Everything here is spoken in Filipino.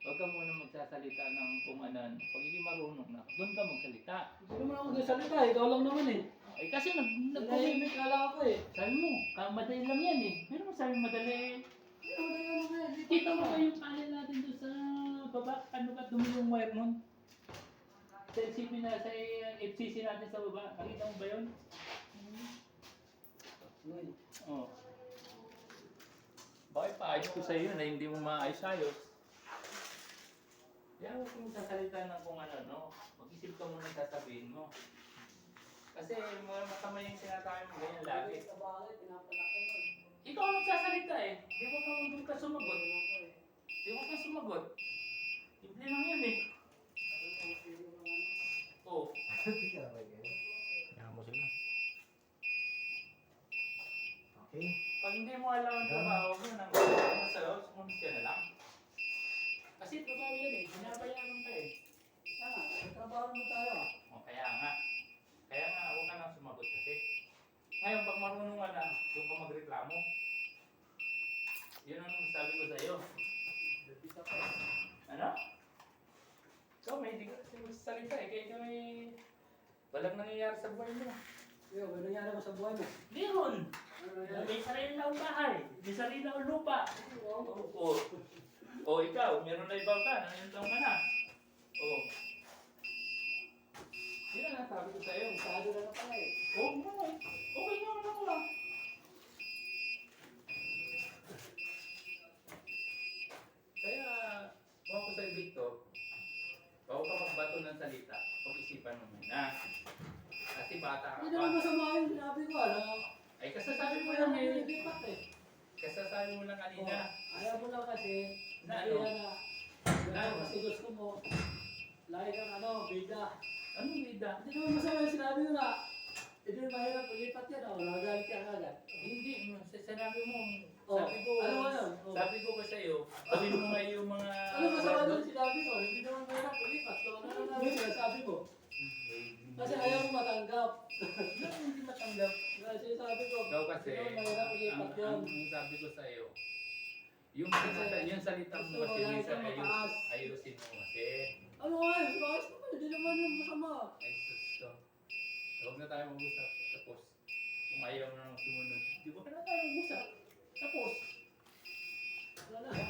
Huwag ka muna magsasalita ng kung ano. Pag hindi marunong na, doon ka magsalita. Hindi naman ako nagsalita, ikaw lang naman eh. Eh kasi Nahimik ka lang ako eh. sabi mo, madali lang yan eh. Pero sabi madali. Ano na yan mo yan? Kita mo ba yung panel natin doon sa baba? Ano ba dumi yung wire nun? Sa LCP na, sa FCC natin sa baba. Nakita mo ba yun? Oh. Bakit paayos ko sa iyo na hindi mo maayos-ayos? Kaya huwag mong sasalita ng kung ano, no? Mag-isip ka muna sasabihin mo. Kasi masama yung sinasabi mo ganyan lagi. Ikaw ang nagsasalita eh. Di mo ka huwag ka sumagot. Di mo ka sumagot. Simple lang yan eh. Oo. Kaya mo sila. Okay. Pag hindi mo alam ang trabaho mo, nang masalaw, sumunod ka na lang. Kasi trabaho yan eh. Binabayaran ka eh. Trabaho mo tayo. O kaya nga. Kaya nga, huwag ka nang sumagot kasi. Ngayon, pag marunong ka na, doon ka magreklamo. Yun ang sabi ko sa'yo. Ano? Ikaw, may hindi ka kasi magsasalita eh. Kaya ikaw may walang nangyayari sa buhay mo. Yo, ano nangyari mo sa buhay mo? Meron! Ano nangyari? May sarili na akong bahay. May sarili na akong lupa. O ikaw, meron na ibang ka. Nangyayang taong ka na. O. Yun ang sabi ko sa'yo. Masyado na na pala eh. Oo nga eh. Okay naman ako ah. Kaya, kung ako sa'yo, Victor, bago ka magbato ng salita, pag-isipan mo muna. Kasi bata ka Hindi naman pa. masama yung sinabi ko, ano? Ay, kasasabi mo lang eh. Nilipat eh. Kasasabi mo lang kanina. Ayaw mo lang kasi, Na sabi ano? na kasi gusto mo, lagi kang ano, bida. Anong bida? Hindi naman masama yung sinabi ko na, hindi mahirap ilipat yan, oh, nagalit ka agad. Hindi, sinabi mo. Oh, Sabi ko, ano ba yun? Oh. sabi ko pa sa'yo, gawin mo nga yung mga... Ano masama doon sinabi ko? Hindi naman mahirap ilipat. So, ano naman yung sinasabi ko? Kasi ayaw mo matanggap. Hindi matanggap. Kasi sabi ko, Ikaw kasi, hindi naman mahirap ilipat yun. ang sabi ko sa'yo, yung salita mo Gusto mo kasi lagi minsan kang mataas. ayusin mo kasi. Ano nga yun? Ayos naman, hindi naman yung masama. Ay, sus to. Huwag na tayo mag-usap. Tapos, kung ayaw mo na sumunod, di ba ka na tayo mag-usap? Tapos, Wala na.